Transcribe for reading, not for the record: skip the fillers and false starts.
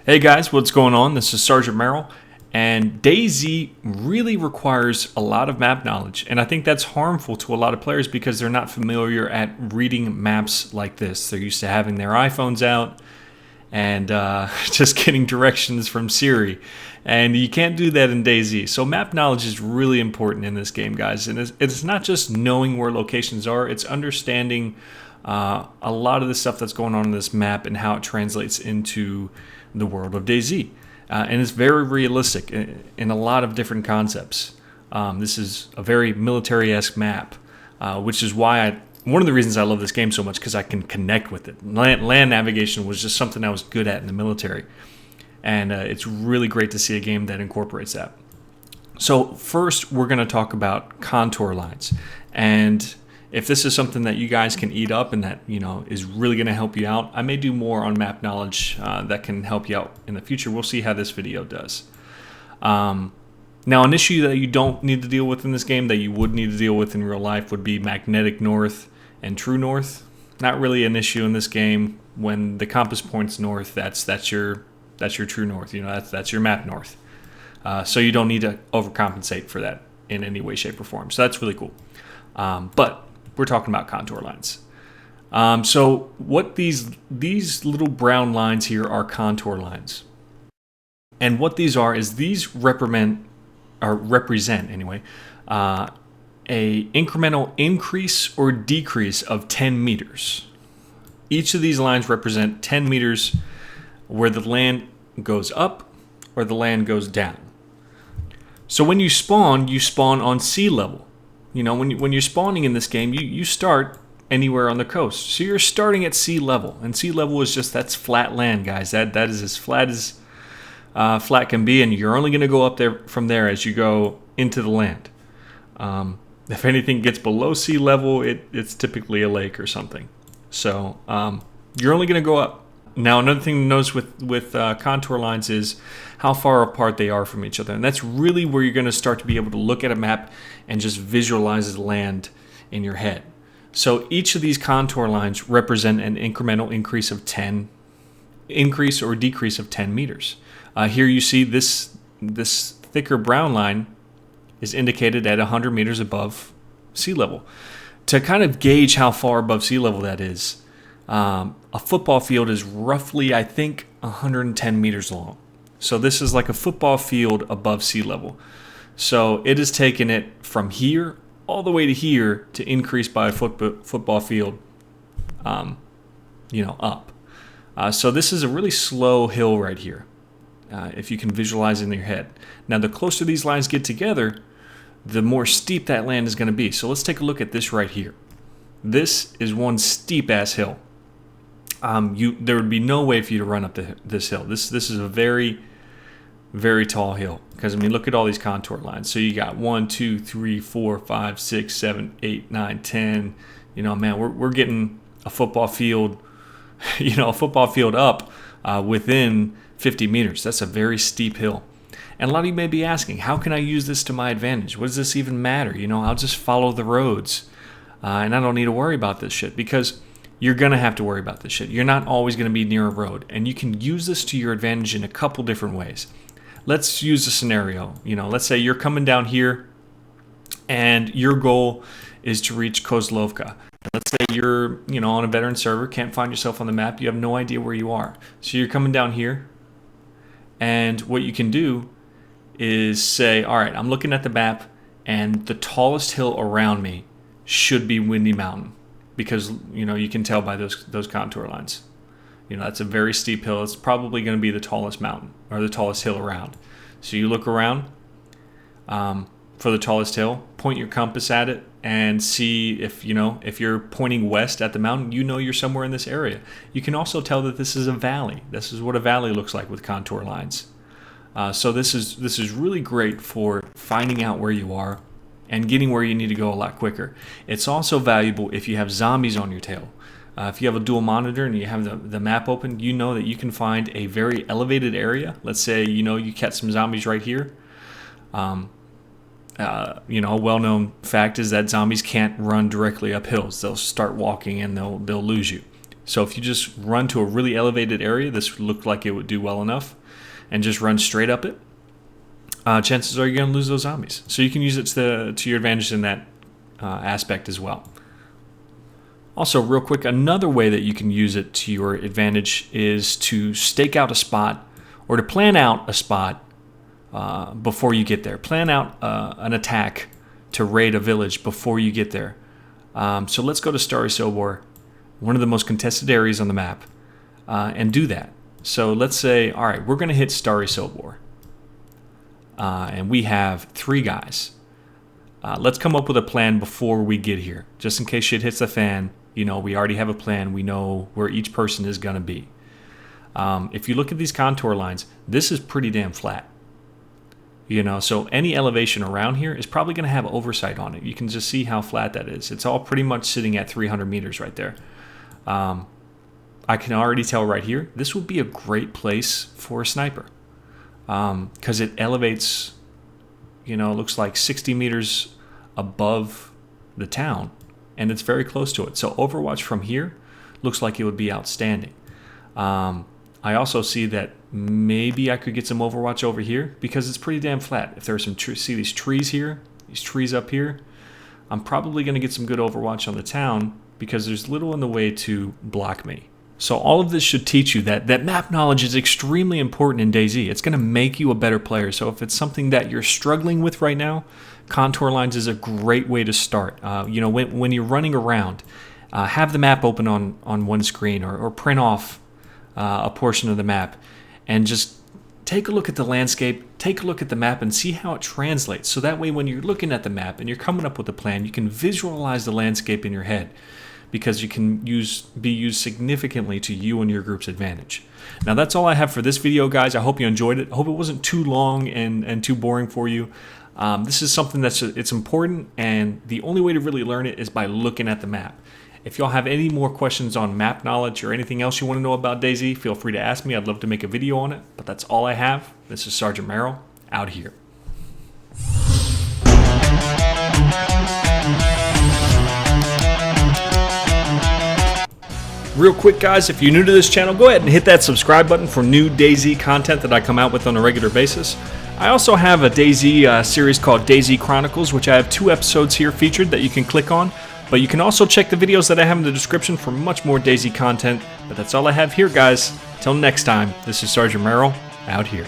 Hey guys, what's going on? This is Sergeant Merrill, and DayZ really requires a lot of map knowledge, and I think that's harmful to a lot of players because they're not familiar at reading maps like this. They're used to having their iPhones out and just getting directions from Siri, and you can't do that in DayZ. So map knowledge is really important in this game, guys, and it's not just knowing where locations are, it's understanding a lot of the stuff that's going on in this map and how it translates into the world of DayZ. And it's very realistic in a lot of different concepts. This is a very military-esque map, which is why one of the reasons I love this game so much, because I can connect with it. Land navigation was just something I was good at in the military, and it's really great to see a game that incorporates that. So first, we're going to talk about contour lines, and if this is something that you guys can eat up and that is really going to help you out, I may do more on map knowledge that can help you out in the future. We'll see how this video does. Now, an issue that you don't need to deal with in this game that you would need to deal with in real life would be magnetic north and true north. Not really an issue in this game. When the compass points north, that's your true north. That's your map north. So you don't need to overcompensate for that in any way, shape, or form. So that's really cool. But we're talking about contour lines. So what these little brown lines here are contour lines. And what these are is these represent anyway, a incremental increase or decrease of 10 meters. Each of these lines represent 10 meters where the land goes up or the land goes down. So when you spawn on sea level. When you're spawning in this game, you start anywhere on the coast. So you're starting at sea level. And sea level is that's flat land, guys. That is as flat can be, and you're only going to go up there from there as you go into the land. If anything gets below sea level, it's typically a lake or something. So you're only going to go up. Now, another thing to notice with contour lines is how far apart they are from each other. And that's really where you're going to start to be able to look at a map and just visualize the land in your head. So each of these contour lines represent an incremental increase or decrease of 10 meters. Here you see this thicker brown line is indicated at 100 meters above sea level. To kind of gauge how far above sea level that is, a football field is roughly, I think, 110 meters long. So this is like a football field above sea level. So it has taken it from here all the way to here to increase by a football field, up. So this is a really slow hill right here, if you can visualize it in your head. Now, the closer these lines get together, the more steep that land is going to be. So let's take a look at this right here. This is one steep-ass hill. There would be no way for you to run up this hill. This is a very, very tall hill, because look at all these contour lines. So you got 1, 2, 3, 4, 5, 6, 7, 8, 9, 10. We're getting a football field, up within 50 meters. That's a very steep hill. And a lot of you may be asking, how can I use this to my advantage? What does this even matter? I'll just follow the roads, and I don't need to worry about this shit, because you're going to have to worry about this shit. You're not always going to be near a road. And you can use this to your advantage in a couple different ways. Let's use a scenario. Let's say you're coming down here and your goal is to reach Kozlovka. Let's say you're, on a veteran server, can't find yourself on the map. You have no idea where you are. So you're coming down here. And what you can do is say, all right, I'm looking at the map, and the tallest hill around me should be Windy Mountain. Because you can tell by those contour lines. That's a very steep hill. It's probably going to be the tallest mountain or the tallest hill around. So you look around for the tallest hill, point your compass at it, and see if you're pointing west at the mountain, you're somewhere in this area. You can also tell that this is a valley. This is what a valley looks like with contour lines. So this is really great for finding out where you are and getting where you need to go a lot quicker. It's also valuable if you have zombies on your tail. If you have a dual monitor and you have the map open, you know that you can find a very elevated area. Let's say, you catch some zombies right here. A well-known fact is that zombies can't run directly up hills. They'll start walking and they'll lose you. So if you just run to a really elevated area, this would look like it would do well enough, and just run straight up it, chances are you're going to lose those zombies. So you can use it to your advantage in that aspect as well. Also, real quick, another way that you can use it to your advantage is to stake out a spot, or to plan out a spot before you get there. Plan out an attack to raid a village before you get there. So let's go to Starry Sobor, one of the most contested areas on the map, and do that. So let's say, all right, we're going to hit Starry Sobor, and we have 3 guys. Let's come up with a plan before we get here, just in case shit hits the fan. You know, we already have a plan. We know where each person is going to be. If you look at these contour lines, this is pretty damn flat. You know, so any elevation around here is probably going to have oversight on it. You can just see how flat that is. It's all pretty much sitting at 300 meters right there. I can already tell right here, this would be a great place for a sniper. Because it elevates, you know, it looks like 60 meters above the town. And it's very close to it. So Overwatch from here looks like it would be outstanding. I also see that maybe I could get some Overwatch over here because it's pretty damn flat. If there's some see these trees here, these trees up here, I'm probably going to get some good Overwatch on the town because there's little in the way to block me. So all of this should teach you that map knowledge is extremely important in DayZ. It's going to make you a better player. So if it's something that you're struggling with right now, contour lines is a great way to start. You know, when you're running around, have the map open on one screen, or print off a portion of the map, and just take a look at the landscape, take a look at the map, and see how it translates. So that way when you're looking at the map and you're coming up with a plan, you can visualize the landscape in your head, because you can be used significantly to you and your group's advantage. Now that's all I have for this video, guys. I hope you enjoyed it. I hope it wasn't too long and too boring for you. This is something it's important, and the only way to really learn it is by looking at the map. If y'all have any more questions on map knowledge or anything else you want to know about DayZ, feel free to ask me. I'd love to make a video on it, but that's all I have. This is Sergeant Merrill, out here. Real quick, guys, if you're new to this channel, go ahead and hit that subscribe button for new DayZ content that I come out with on a regular basis. I also have a DayZ series called DayZ Chronicles, which I have 2 episodes here featured that you can click on. But you can also check the videos that I have in the description for much more DayZ content. But that's all I have here, guys. Till next time, this is Sergeant Merrill, out here.